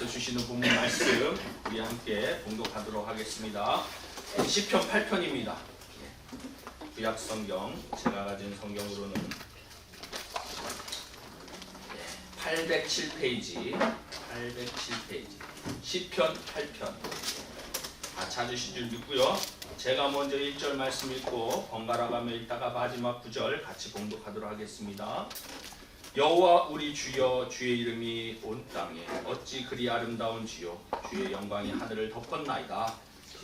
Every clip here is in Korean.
주시는 본문 말씀 우리 함께 봉독하도록 하겠습니다. 시편 8편입니다. 구약 성경 제가 가진 성경으로는 807페이지 시편 8편 다 찾으신 줄 믿고요. 제가 먼저 1절 말씀 읽고 번갈아 가며 읽다가 마지막 9절 같이 봉독하도록 하겠습니다. 여호와 우리 주여, 주의 이름이 온 땅에 어찌 그리 아름다운지요. 주의 영광이 하늘을 덮었나이다.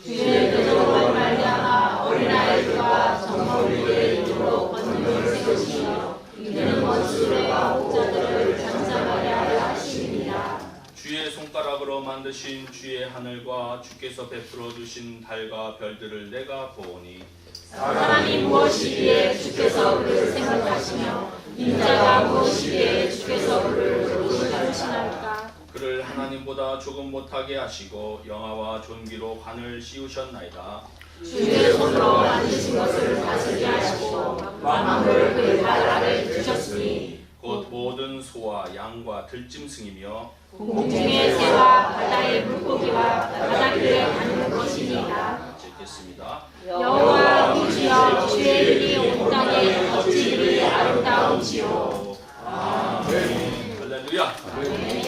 주의 대적으로 말미암아 어린아이들과 젊은이들의 입으로 권능을 세우시며 이는 원수들과 목자들을 잠잠하게 하려 하심이니라. 주의 손가락으로 만드신 주의 하늘과 주께서 베풀어 주신 달과 별들을 내가 보오니 사람이 무엇이기에 주께서 그를 생각하시며 인자가 무엇이기에 주께서 그를 도우시 않으시나이까. 그를 하나님보다 조금 못하게 하시고 영화와 존귀로 관을 씌우셨나이다. 주의 손으로 만드신 것을 다스리게 하시고 만물을 그의 발 아래 두셨으니 곧 모든 소와 양과 들짐승이며 공중의 새와 바다의 물고기와 바다 위에 다니는 것이니이다. 읽겠습니다. 여호와 우리 주여, 주의 이름이 온 땅에 어찌 그리 아름다운지요. 아멘. 할렐루야. 아멘.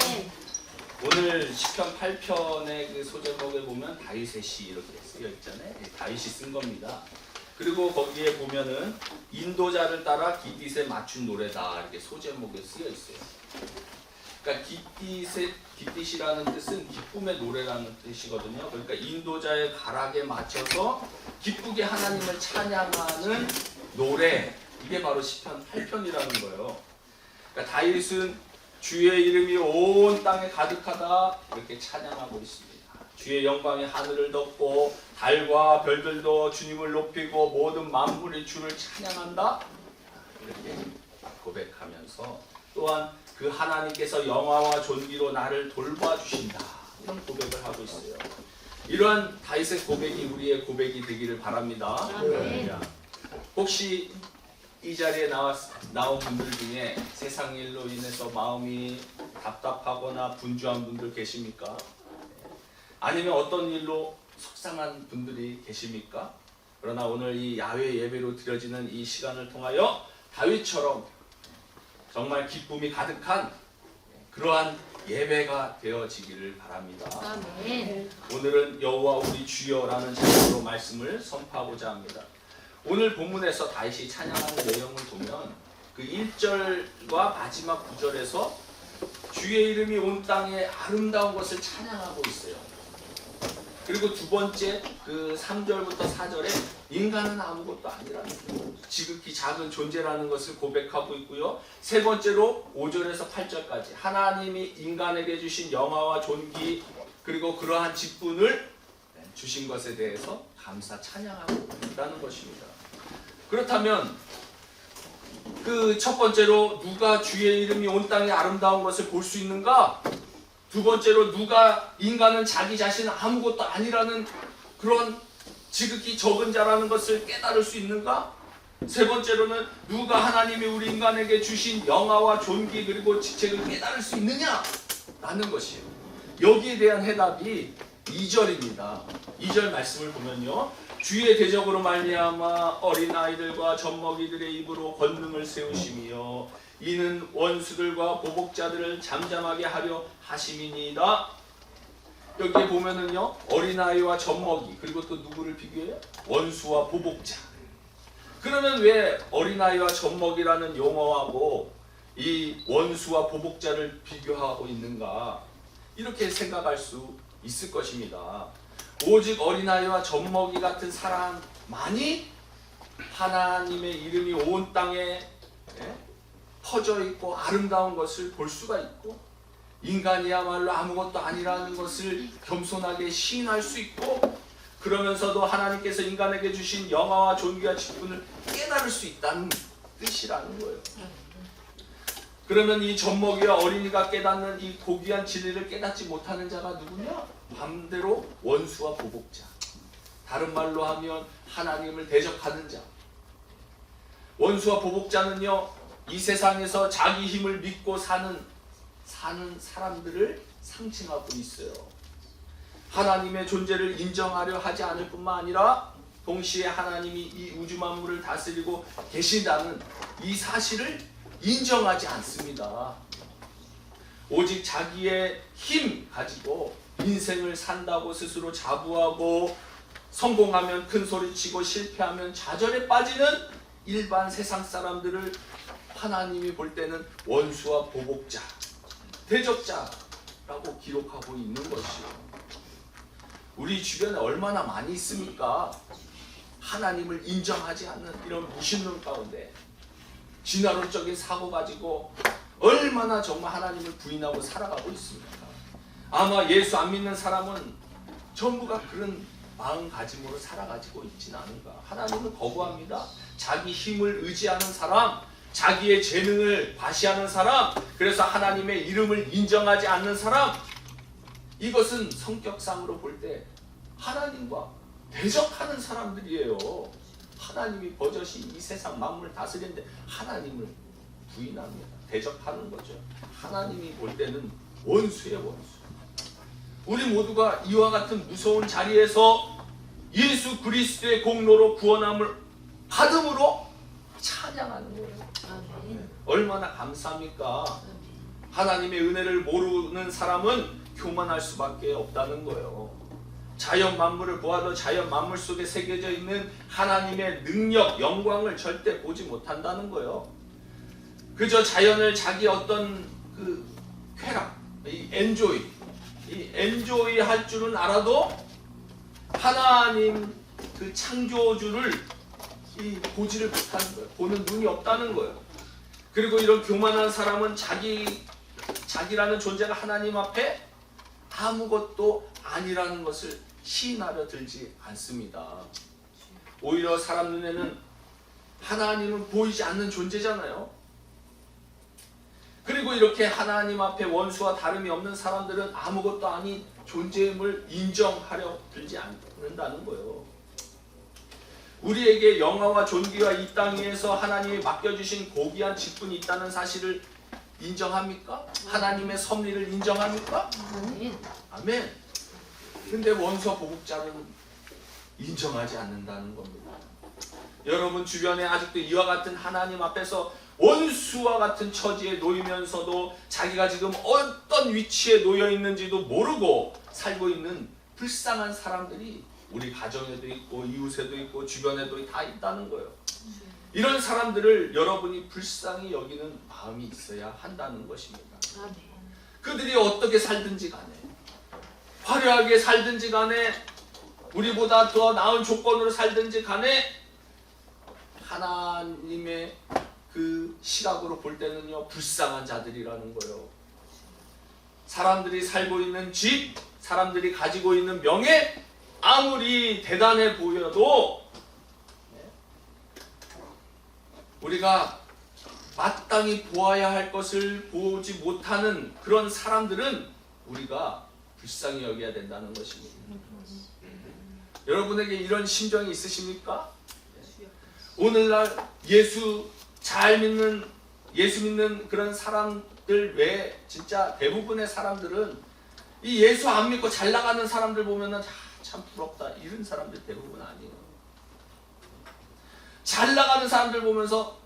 오늘 시편 8편의 그 소제목에 보면 다윗의 시 이렇게 쓰여 있잖아요. 다윗이 쓴 겁니다. 그리고 거기에 보면은 인도자를 따라 깃딧에 맞춘 노래다 이렇게 소제목에 쓰여 있어요. 그러니까 깃딧이라는 뜻은 기쁨의 노래라는 뜻이거든요. 그러니까 인도자의 가락에 맞춰서 기쁘게 하나님을 찬양하는 노래, 이게 바로 시편 8편이라는 거예요. 그러니까 다윗은 주의 이름이 온 땅에 가득하다 이렇게 찬양하고 있습니다. 주의 영광이 하늘을 덮고 달과 별들도 주님을 높이고 모든 만물이 주를 찬양한다 이렇게 고백하면서 또한 그 하나님께서 영화와 존귀로 나를 돌봐주신다 이런 고백을 하고 있어요. 이러한 다윗의 고백이 우리의 고백이 되기를 바랍니다. 아멘. 혹시 이 자리에 나온 분들 중에 세상 일로 인해서 마음이 답답하거나 분주한 분들 계십니까? 아니면 어떤 일로 속상한 분들이 계십니까? 그러나 오늘 이 야외 예배로 드려지는 이 시간을 통하여 다윗처럼 정말 기쁨이 가득한 그러한 예배가 되어지기를 바랍니다. 아멘. 오늘은 여호와 우리 주여라는 제목으로 말씀을 선포하고자 합니다. 오늘 본문에서 다윗이 찬양하는 내용을 보면 그 1절과 마지막 9절에서 주의 이름이 온 땅에 아름다운 것을 찬양하고 있어요. 그리고 두 번째 그 3절부터 4절에 인간은 아무것도 아니라는 지극히 작은 존재라는 것을 고백하고 있고요. 세 번째로 5절에서 8절까지 하나님이 인간에게 주신 영화와 존귀 그리고 그러한 직분을 주신 것에 대해서 감사 찬양하고 있다는 것입니다. 그렇다면 그 첫 번째로 누가 주의 이름이 온 땅에 아름다운 것을 볼 수 있는가? 두 번째로 누가 인간은 자기 자신은 아무것도 아니라는 그런 지극히 적은 자라는 것을 깨달을 수 있는가? 세 번째로는 누가 하나님이 우리 인간에게 주신 영화와 존귀 그리고 직책을 깨달을 수 있느냐? 라는 것이에요. 여기에 대한 해답이 2절입니다. 2절 말씀을 보면요. 주의 대적으로 말미암아 어린아이들과 젖먹이들의 입으로 권능을 세우시며 이는 원수들과 보복자들을 잠잠하게 하려 하심이니이다. 여기에 보면은요 어린아이와 젖먹이 그리고 또 누구를 비교해요? 원수와 보복자. 그러면 왜 어린아이와 젖먹이라는 용어하고 이 원수와 보복자를 비교하고 있는가? 이렇게 생각할 수 있을 것입니다. 오직 어린아이와 젖먹이 같은 사람만이 하나님의 이름이 온 땅에 퍼져 있고 아름다운 것을 볼 수가 있고 인간이야말로 아무것도 아니라는 것을 겸손하게 시인할 수 있고 그러면서도 하나님께서 인간에게 주신 영화와 존귀와 직분을 깨달을 수 있다는 뜻이라는 거예요. 그러면 이 젖먹이와 어린이가 깨닫는 이 고귀한 진리를 깨닫지 못하는 자가 누구냐? 반대로 원수와 보복자. 다른 말로 하면 하나님을 대적하는 자. 원수와 보복자는요 이 세상에서 자기 힘을 믿고 사는 사람들을 상징하고 있어요. 하나님의 존재를 인정하려 하지 않을 뿐만 아니라 동시에 하나님이 이 우주 만물을 다스리고 계신다는 이 사실을 인정하지 않습니다. 오직 자기의 힘 가지고 인생을 산다고 스스로 자부하고 성공하면 큰 소리치고 실패하면 좌절에 빠지는 일반 세상 사람들을 하나님이 볼 때는 원수와 보복자, 대적자라고 기록하고 있는 것이요. 우리 주변에 얼마나 많이 있습니까? 하나님을 인정하지 않는 이런 무신론 가운데 진화론적인 사고 가지고 얼마나 정말 하나님을 부인하고 살아가고 있습니까? 아마 예수 안 믿는 사람은 전부가 그런 마음가짐으로 살아가지고 있지는 않은가. 하나님은 거부합니다. 자기 힘을 의지하는 사람, 자기의 재능을 과시하는 사람, 그래서 하나님의 이름을 인정하지 않는 사람, 이것은 성격상으로 볼 때 하나님과 대적하는 사람들이에요. 하나님이 버젓이 이 세상 만물을 다스리는데 하나님을 부인합니다. 대적하는 거죠. 하나님이 볼 때는 원수의 원수. 우리 모두가 이와 같은 무서운 자리에서 예수 그리스도의 공로로 구원함을 받음으로 찬양하는 거예요. 얼마나 감사합니까? 하나님의 은혜를 모르는 사람은 교만할 수밖에 없다는 거예요. 자연 만물을 보아도 자연 만물 속에 새겨져 있는 하나님의 능력, 영광을 절대 보지 못한다는 거예요. 그저 자연을 자기 어떤 그 쾌락, 이 엔조이 할 줄은 알아도 하나님 그 창조주를 보지를 못하는 거예요. 보는 눈이 없다는 거예요. 그리고 이런 교만한 사람은 자기라는 존재가 하나님 앞에 아무것도 아니라는 것을 시인하려 들지 않습니다. 오히려 사람 눈에는 하나님은 보이지 않는 존재잖아요. 그리고 이렇게 하나님 앞에 원수와 다름이 없는 사람들은 아무것도 아닌 존재임을 인정하려 들지 않는다는 거예요. 우리에게 영화와 존귀와 이 땅 위에서 하나님이 맡겨주신 고귀한 직분이 있다는 사실을 인정합니까? 하나님의 섭리를 인정합니까? 아멘. 근데 원수와 보복자는 인정하지 않는다는 겁니다. 여러분 주변에 아직도 이와 같은 하나님 앞에서 원수와 같은 처지에 놓이면서도 자기가 지금 어떤 위치에 놓여 있는지도 모르고 살고 있는 불쌍한 사람들이 우리 가정에도 있고 이웃에도 있고 주변에도 다 있다는 거예요. 이런 사람들을 여러분이 불쌍히 여기는 마음이 있어야 한다는 것입니다. 그들이 어떻게 살든지 간에, 화려하게 살든지 간에, 우리보다 더 나은 조건으로 살든지 간에 하나님의 그 시각으로 볼 때는요, 불쌍한 자들이라는 거예요. 사람들이 살고 있는 집, 사람들이 가지고 있는 명예, 아무리 대단해 보여도 우리가 마땅히 보아야 할 것을 보지 못하는 그런 사람들은 우리가 불쌍히 여겨야 된다는 것입니다. 여러분에게 이런 심정이 있으십니까? 오늘날 예수 믿는 그런 사람들 외에 진짜 대부분의 사람들은 이 예수 안 믿고 잘 나가는 사람들 보면은 참 부럽다, 이런 사람들 대부분 아니에요. 잘 나가는 사람들 보면서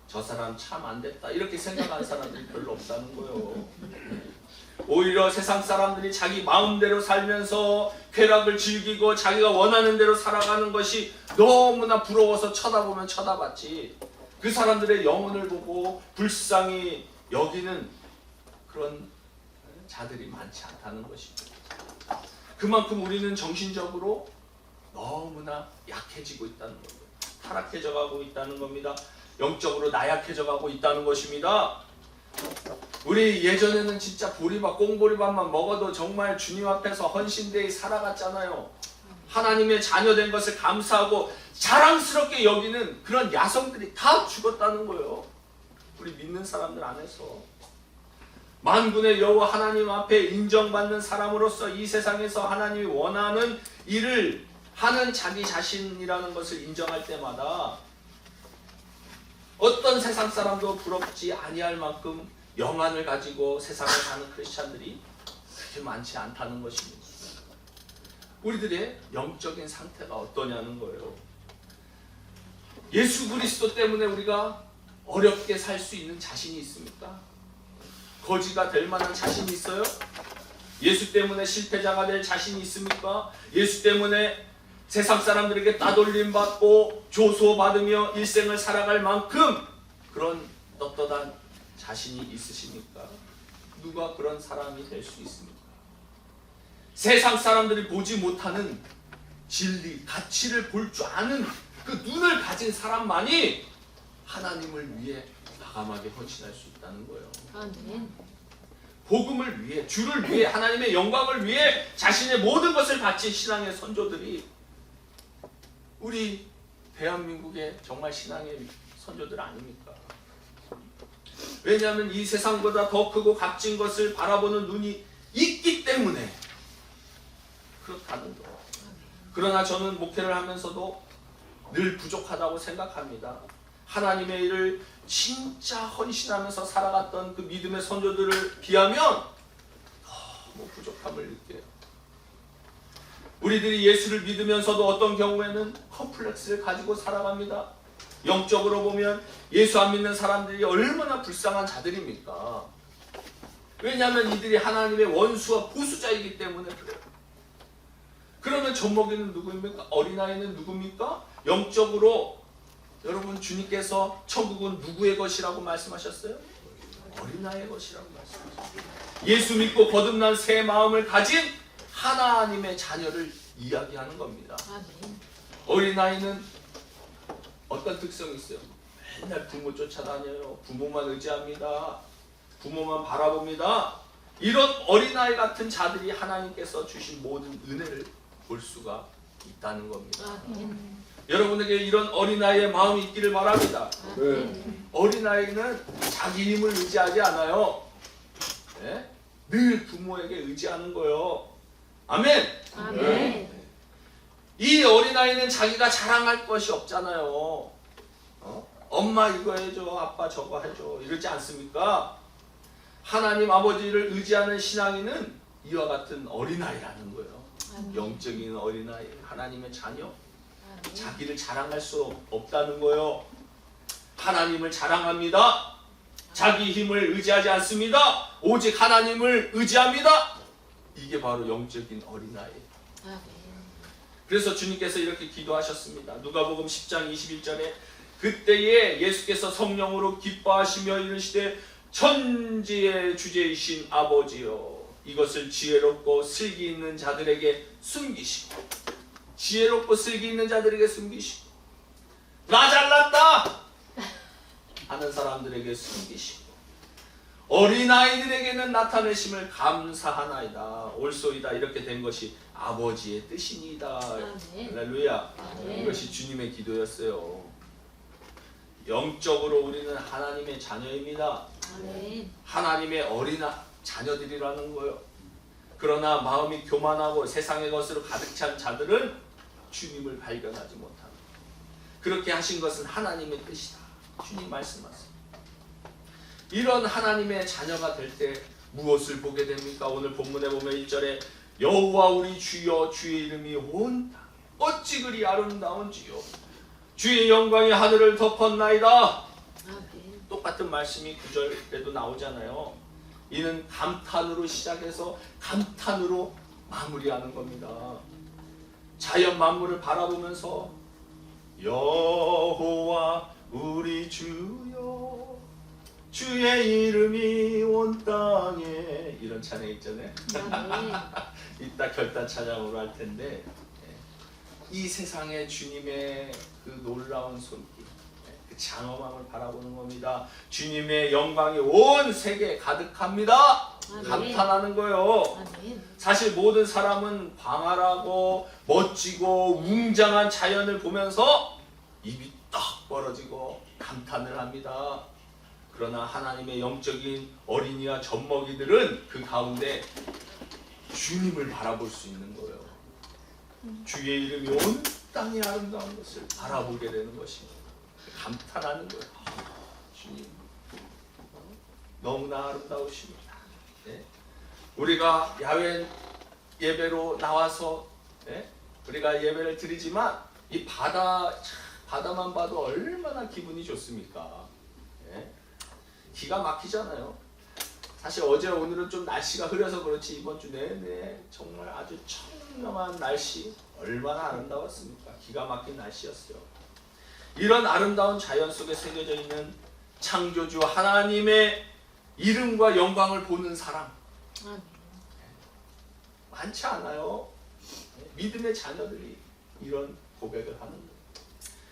저 사람 참 안 됐다, 이렇게 생각하는 사람들이 별로 없다는 거예요. 오히려 세상 사람들이 자기 마음대로 살면서 쾌락을 즐기고 자기가 원하는 대로 살아가는 것이 너무나 부러워서 쳐다보면 쳐다봤지, 그 사람들의 영혼을 보고 불쌍히 여기는 그런 자들이 많지 않다는 것입니다. 그만큼 우리는 정신적으로 너무나 약해지고 있다는 겁니다. 타락해져 가고 있다는 겁니다. 영적으로 나약해져 가고 있다는 것입니다. 우리 예전에는 진짜 보리밥, 꽁보리밥만 먹어도 정말 주님 앞에서 헌신되이 살아갔잖아요. 하나님의 자녀된 것을 감사하고 자랑스럽게 여기는 그런 야성들이 다 죽었다는 거예요. 우리 믿는 사람들 안에서. 만군의 여호와 하나님 앞에 인정받는 사람으로서 이 세상에서 하나님이 원하는 일을 하는 자기 자신이라는 것을 인정할 때마다 어떤 세상 사람도 부럽지 아니할 만큼 영안을 가지고 세상을 사는 크리스찬들이 그렇게 많지 않다는 것입니다. 우리들의 영적인 상태가 어떠냐는 거예요. 예수 그리스도 때문에 우리가 어렵게 살 수 있는 자신이 있습니까? 거지가 될 만한 자신이 있어요? 예수 때문에 실패자가 될 자신이 있습니까? 예수 때문에 세상 사람들에게 따돌림 받고 조소받으며 일생을 살아갈 만큼 그런 떳떳한 자신이 있으십니까? 누가 그런 사람이 될 수 있습니까? 세상 사람들이 보지 못하는 진리, 가치를 볼 줄 아는 그 눈을 가진 사람만이 하나님을 위해 과감하게 헌신할 수 있다는 거예요. 아멘. 복음을 위해, 주를 위해, 하나님의 영광을 위해 자신의 모든 것을 바친 신앙의 선조들이 우리 대한민국의 정말 신앙의 선조들 아닙니까? 왜냐하면 이 세상보다 더 크고 값진 것을 바라보는 눈이 있기 때문에 그렇다는 거예요. 그러나 저는 목회를 하면서도 늘 부족하다고 생각합니다. 하나님의 일을 진짜 헌신하면서 살아갔던 그 믿음의 선조들을 비하면 너무 부족함을 느껴요. 우리들이 예수를 믿으면서도 어떤 경우에는 컴플렉스를 가지고 살아갑니다. 영적으로 보면 예수 안 믿는 사람들이 얼마나 불쌍한 자들입니까? 왜냐하면 이들이 하나님의 원수와 보수자이기 때문에 그래요. 그러면 젖먹이는 누구입니까? 어린아이는 누굽니까? 영적으로 여러분 주님께서 천국은 누구의 것이라고 말씀하셨어요? 어린아이의 것이라고 말씀하셨어요. 예수 믿고 거듭난 새 마음을 가진 하나님의 자녀를 이야기하는 겁니다. 아멘. 어린아이는 어떤 특성이 있어요? 맨날 부모 쫓아다녀요. 부모만 의지합니다. 부모만 바라봅니다. 이런 어린아이 같은 자들이 하나님께서 주신 모든 은혜를 볼 수가 있다는 겁니다. 아멘. 여러분에게 이런 어린아이의 마음이 있기를 바랍니다. 아멘. 어린아이는 자기 힘을 의지하지 않아요. 네? 늘 부모에게 의지하는 거예요. 아멘. 아멘. 이 어린아이는 자기가 자랑할 것이 없잖아요. 엄마 이거 해줘, 아빠 저거 해줘, 이러지 않습니까? 하나님 아버지를 의지하는 신앙인은 이와 같은 어린아이라는 거예요. 아멘. 영적인 어린아이, 하나님의 자녀. 아멘. 자기를 자랑할 수 없다는 거예요. 하나님을 자랑합니다. 자기 힘을 의지하지 않습니다. 오직 하나님을 의지합니다. 이게 바로 영적인 어린아이. 아멘. 그래서 주님께서 이렇게 기도하셨습니다. 누가복음 10장 21절에 그때에 예수께서 성령으로 기뻐하시며 이르시되 천지의 주제이신 아버지여 이것을 지혜롭고 슬기 있는 자들에게 숨기시고 지혜롭고 슬기 있는 자들에게 숨기시고 나 잘났다 하는 사람들에게 숨기시고 어린아이들에게는 나타내심을 감사하나이다. 옳소이다. 이렇게 된 것이 아버지의 뜻이니이다. 아멘. 할렐루야. 아멘. 이것이 주님의 기도였어요. 영적으로 우리는 하나님의 자녀입니다. 아멘. 하나님의 어린 자녀들이라는 거예요. 그러나 마음이 교만하고 세상의 것으로 가득 찬 자들은 주님을 발견하지 못하는 그렇게 하신 것은 하나님의 뜻이다. 주님 말씀하세요. 이런 하나님의 자녀가 될 때 무엇을 보게 됩니까? 오늘 본문에 보면 1절에 여호와 우리 주여 주의 이름이 온 땅에 어찌 그리 아름다운지요 주의 영광이 하늘을 덮었나이다. 아멘. 똑같은 말씀이 9절에도 나오잖아요. 이는 감탄으로 시작해서 감탄으로 마무리하는 겁니다. 자연 만물을 바라보면서 여호와 우리 주여 주의 이름이 온 땅에 이런 찬양 있잖아요. 아멘. 이따 결단 찬양으로 할 텐데 이 세상에 주님의 그 놀라운 손길 그 장엄함을 바라보는 겁니다. 주님의 영광이 온 세계에 가득합니다. 아멘. 감탄하는 거예요. 아멘. 사실 모든 사람은 광활하고 멋지고 웅장한 자연을 보면서 입이 떡 벌어지고 감탄을 합니다. 그러나 하나님의 영적인 어린이와 젖먹이들은 그 가운데 주님을 바라볼 수 있는 거예요. 주의 이름이 온 땅의 아름다운 것을 바라보게 되는 것입니다. 감탄하는 거예요. 주님. 너무나 아름다우십니다. 예? 우리가 야외 예배로 나와서 우리가 예배를 드리지만 이 바다만 봐도 얼마나 기분이 좋습니까? 기가 막히잖아요. 사실 어제 오늘은 좀 날씨가 흐려서 그렇지 이번 주 내내 정말 아주 청명한 날씨, 얼마나 아름다웠습니까? 기가 막힌 날씨였어요. 이런 아름다운 자연 속에 새겨져 있는 창조주 하나님의 이름과 영광을 보는 사람 많지 않아요. 믿음의 자녀들이 이런 고백을 하는 거예요.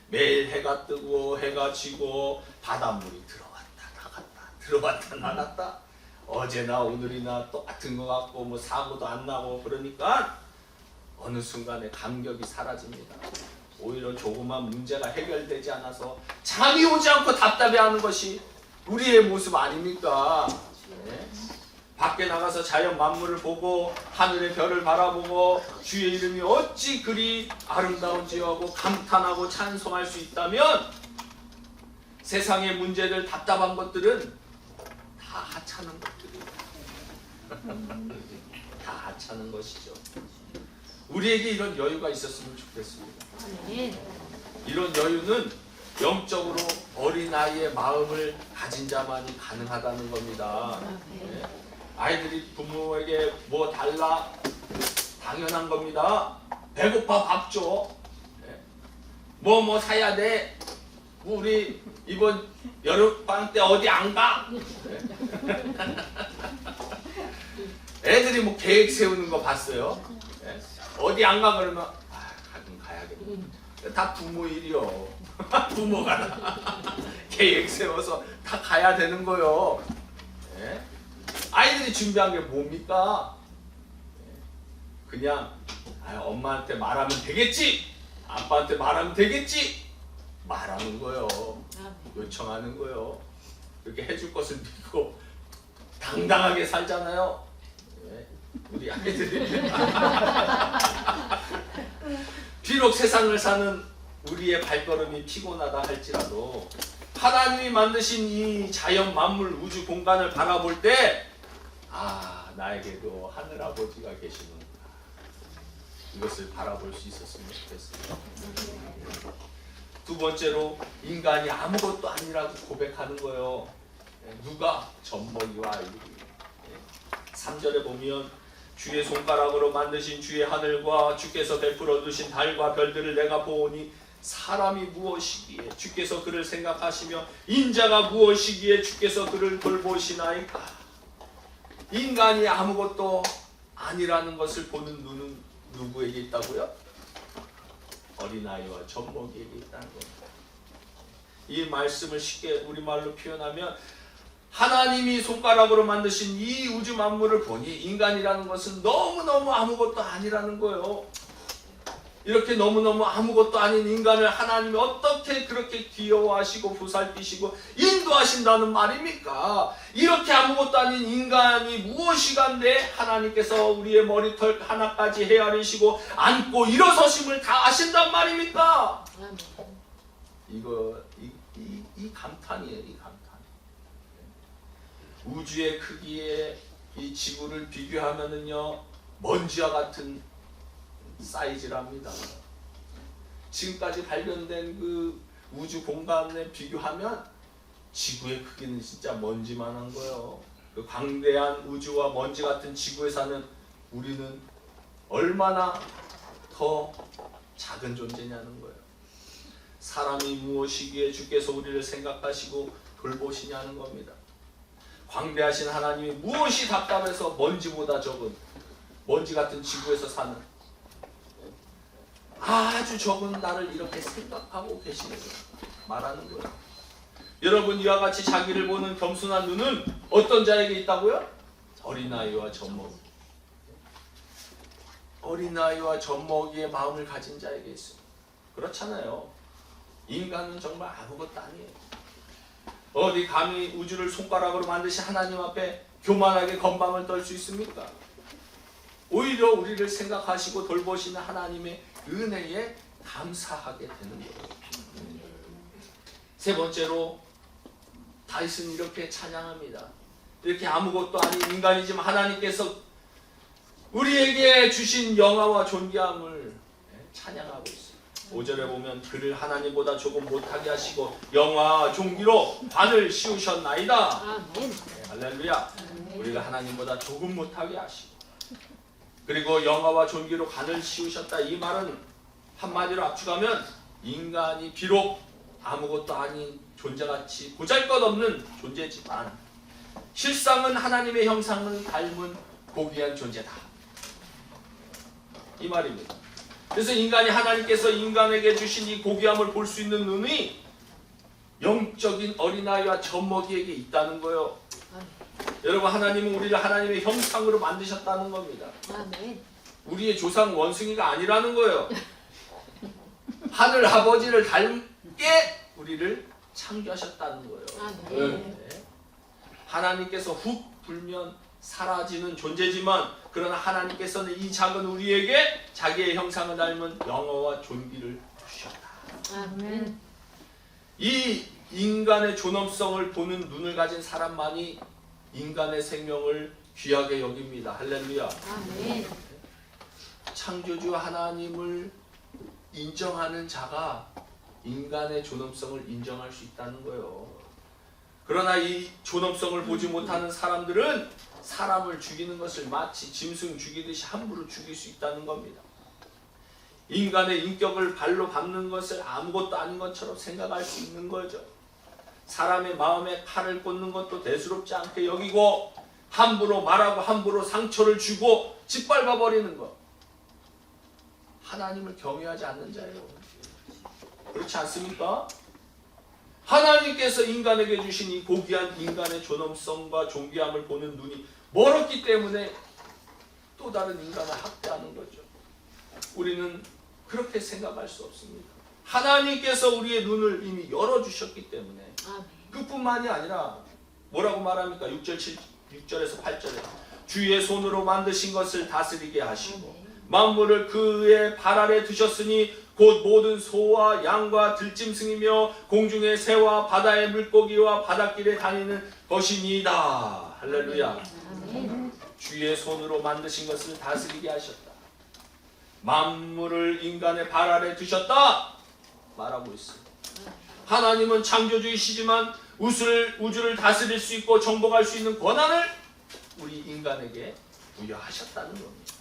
매일 해가 뜨고 해가 지고 바닷물이 들어왔다 나갔다 들어왔다 나갔다, 어제나 오늘이나 똑같은 것 같고 뭐 사고도 안 나고, 그러니까 어느 순간에 감격이 사라집니다. 오히려 조그만 문제가 해결되지 않아서 잠이 오지 않고 답답해하는 것이 우리의 모습 아닙니까? 밖에 나가서 자연 만물을 보고 하늘의 별을 바라보고 주의 이름이 어찌 그리 아름다운지 하고 감탄하고 찬송할 수 있다면, 세상의 문제들 답답한 것들은 다 하찮은 것들이에요. 다 하찮은 것이죠. 우리에게 이런 여유가 있었으면 좋겠습니다. 이런 여유는 영적으로 어린 아이의 마음을 가진 자만이 가능하다는 겁니다. 아이들이 부모에게 뭐 달라? 당연한 겁니다. 배고파 밥 줘. 뭐 사야 돼? 우리 이번 여름방학 때 어디 안 가? 애들이 뭐 계획 세우는 거 봤어요? 어디 안 가? 그러면 가긴 가야겠네. 다 부모 일이요. 부모가 계획 세워서 다 가야 되는 거요. 아이들이 준비한 게 뭡니까? 그냥 엄마한테 말하면 되겠지, 아빠한테 말하면 되겠지, 말하는 거요. 요청하는 거요. 그렇게 해줄 것을 믿고 당당하게 살잖아요. 우리 아이들이 비록 세상을 사는 우리의 발걸음이 피곤하다 할지라도 하나님이 만드신 이 자연 만물 우주 공간을 바라볼 때 나에게도 하늘 아버지가 계시는구나, 이것을 바라볼 수 있었으면 좋겠습니다. 두 번째로, 인간이 아무것도 아니라고 고백하는 거예요. 누가? 젖먹이와 아이들이. 3절에 보면 주의 손가락으로 만드신 주의 하늘과 주께서 베풀어 두신 달과 별들을 내가 보오니 사람이 무엇이기에 주께서 그를 생각하시며 인자가 무엇이기에 주께서 그를 돌보시나이까. 인간이 아무것도 아니라는 것을 보는 눈은 누구에게 있다고요? 어린아이와 젖먹이에게 있다는 겁니다. 이 말씀을 쉽게 우리말로 표현하면, 하나님이 손가락으로 만드신 이 우주 만물을 보니 인간이라는 것은 너무너무 아무것도 아니라는 거예요. 이렇게 너무너무 아무것도 아닌 인간을 하나님이 어떻게 그렇게 귀여워하시고 보살피시고 인도하신다는 말입니까? 이렇게 아무것도 아닌 인간이 무엇이간데 하나님께서 우리의 머리털 하나까지 헤아리시고 안고 일어서심을 다 아신단 말입니까? 이 감탄이에요. 이 감탄. 우주의 크기에 이 지구를 비교하면은요, 먼지와 같은 사이즈랍니다. 지금까지 발견된 그 우주 공간에 비교하면 지구의 크기는 진짜 먼지만한 거예요. 그 광대한 우주와 먼지 같은 지구에 사는 우리는 얼마나 더 작은 존재냐는 거예요. 사람이 무엇이기에 주께서 우리를 생각하시고 돌보시냐는 겁니다. 광대하신 하나님이 무엇이 답답해서 먼지보다 적은 먼지 같은 지구에서 사는 아주 적은 나를 이렇게 생각하고 계시는 거예요. 말하는 거예요. 여러분, 이와 같이 자기를 보는 겸손한 눈은 어떤 자에게 있다고요? 어린아이와 젖먹이. 어린아이와 젖먹이의 마음을 가진 자에게 있습니다. 그렇잖아요. 인간은 정말 아무것도 아니에요. 어디 감히 우주를 손가락으로 만드신 하나님 앞에 교만하게 건방을 떨 수 있습니까? 오히려 우리를 생각하시고 돌보시는 하나님의 은혜에 감사하게 되는 거예요. 세 번째로, 다윗은 이렇게 찬양합니다. 이렇게 아무것도 아닌 인간이지만 하나님께서 우리에게 주신 영화와 존귀함을 찬양하고 있어요. 5절에 보면 그를 하나님보다 조금 못하게 하시고 영화와 존귀로 관을 씌우셨나이다. 아멘. 할렐루야. 우리가 하나님보다 조금 못하게 하시고 그리고 영화와 존귀로 관을 씌우셨다. 이 말은 한마디로 압축하면 인간이 비록 아무것도 아닌 존재같이 보잘것없는 존재지만 실상은 하나님의 형상을 닮은 고귀한 존재다. 이 말입니다. 그래서 인간이 하나님께서 인간에게 주신 이 고귀함을 볼 수 있는 눈이 영적인 어린아이와 젖먹이에게 있다는 거예요. 여러분, 하나님은 우리를 하나님의 형상으로 만드셨다는 겁니다. 아멘. 우리의 조상 원숭이가 아니라는 거예요. 하늘 아버지를 닮게 우리를 창조하셨다는 거예요. 아멘. 네. 하나님께서 훅 불면 사라지는 존재지만 그러나 하나님께서는 이 작은 우리에게 자기의 형상을 닮은 영어와 존귀를 주셨다. 아멘. 이 인간의 존엄성을 보는 눈을 가진 사람만이 인간의 생명을 귀하게 여깁니다. 할렐루야. 아멘. 창조주 하나님을 인정하는 자가 인간의 존엄성을 인정할 수 있다는 거예요. 그러나 이 존엄성을 보지 못하는 사람들은 사람을 죽이는 것을 마치 짐승 죽이듯이 함부로 죽일 수 있다는 겁니다. 인간의 인격을 발로 밟는 것을 아무것도 아닌 것처럼 생각할 수 있는 거죠. 사람의 마음에 칼을 꽂는 것도 대수롭지 않게 여기고 함부로 말하고 함부로 상처를 주고 짓밟아 버리는 것. 하나님을 경외하지 않는 자예요. 그렇지 않습니까? 하나님께서 인간에게 주신 이 고귀한 인간의 존엄성과 존귀함을 보는 눈이 멀었기 때문에 또 다른 인간을 학대하는 거죠. 우리는 그렇게 생각할 수 없습니다. 하나님께서 우리의 눈을 이미 열어주셨기 때문에 아멘. 그뿐만이 아니라 뭐라고 말합니까? 6절에서 8절에 주의 손으로 만드신 것을 다스리게 하시고 만물을 그의 발 아래 두셨으니 곧 모든 소와 양과 들짐승이며 공중의 새와 바다의 물고기와 바닷길에 다니는 것이니이다. 할렐루야. 아멘. 주의 손으로 만드신 것을 다스리게 하셨다. 만물을 인간의 발 아래 두셨다 말하고 있어요. 하나님은 창조주이시지만 우주를 다스릴 수 있고 정복할 수 있는 권한을 우리 인간에게 부여하셨다는 겁니다.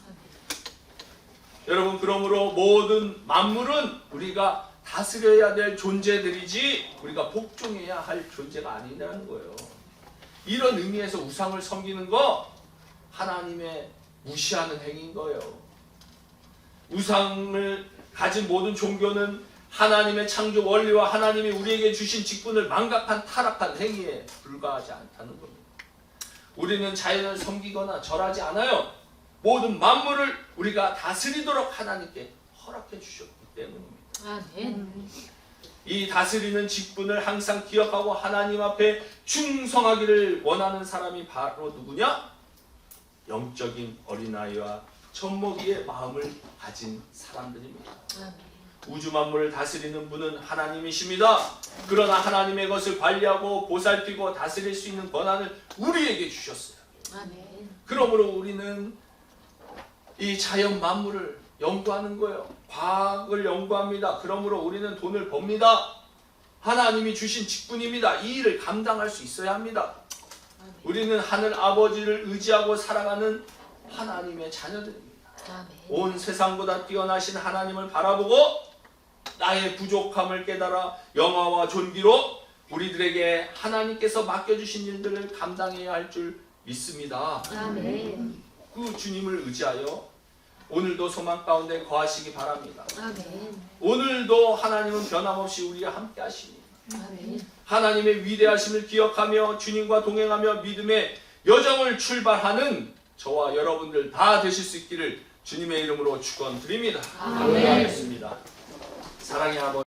여러분, 그러므로 모든 만물은 우리가 다스려야 될 존재들이지 우리가 복종해야 할 존재가 아니라는 거예요. 이런 의미에서 우상을 섬기는 거 하나님의 무시하는 행위인 거예요. 우상을 가진 모든 종교는 하나님의 창조 원리와 하나님이 우리에게 주신 직분을 망각한 타락한 행위에 불과하지 않다는 겁니다. 우리는 자연을 섬기거나 절하지 않아요. 모든 만물을 우리가 다스리도록 하나님께 허락해 주셨기 때문입니다. 아멘. 이 다스리는 직분을 항상 기억하고 하나님 앞에 충성하기를 원하는 사람이 바로 누구냐? 영적인 어린아이와 젖먹이의 마음을 가진 사람들입니다. 아멘. 우주 만물을 다스리는 분은 하나님이십니다. 그러나 하나님의 것을 관리하고 보살피고 다스릴 수 있는 권한을 우리에게 주셨어요. 아멘. 그러므로 우리는 이 자연 만물을 연구하는 거예요. 과학을 연구합니다. 그러므로 우리는 돈을 법니다. 하나님이 주신 직분입니다. 이 일을 감당할 수 있어야 합니다. 우리는 하늘 아버지를 의지하고 살아가는 하나님의 자녀들입니다. 아멘. 온 세상보다 뛰어나신 하나님을 바라보고 나의 부족함을 깨달아 영화와 존귀로 우리들에게 하나님께서 맡겨주신 일들을 감당해야 할 줄 믿습니다. 아멘. 그 주님을 의지하여 오늘도 소망 가운데 거하시기 바랍니다. 아멘. 오늘도 하나님은 변함없이 우리와 함께 하십니다. 아멘. 하나님의 위대하심을 기억하며 주님과 동행하며 믿음의 여정을 출발하는 저와 여러분들 다 되실 수 있기를 주님의 이름으로 축원드립니다. 아멘. 기도하겠습니다. 사랑의 아버지,